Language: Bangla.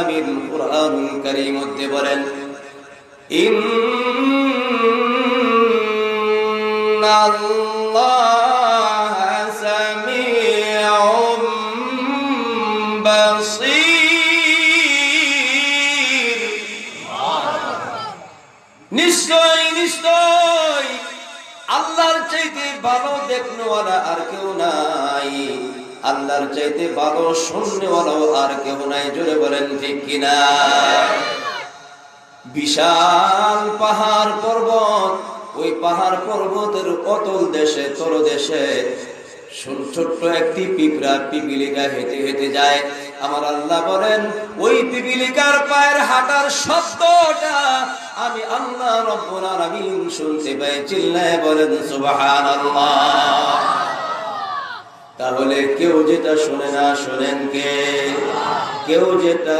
আলামিন কুরআনুল কারীম মধ্যে বলেন, ইন্নাল্লাহা সামিউম বাসীর। নিশ্চয় নিশ্চয় আল্লাহর চাইতে ভালো দেখনেওয়ালা আর কেউ নাই, আল্লাহর চাইতে ভালো শুননেওয়ালাও আর কেউ নাই। জোরে বলেন ঠিক কিনা? বিশাল পাহাড় পর্বত, ওই পাহাড় পর্বতের অতল দেশে তলদেশে ছোট্ট একটি পিপিলিকা হেঁটে হেঁটে যায়। আমার আল্লাহ বলেন, ওই পিপিলিকার পায়ের হাঁটার শব্দটা আমি আল্লাহ রব্বুল আলামিন শুনতে পাই। চিল্লায় বলেন সুবহানাল্লাহ। তাহলে কেউ যেটা শোনে না, শোনেন কে? কেউ যেটা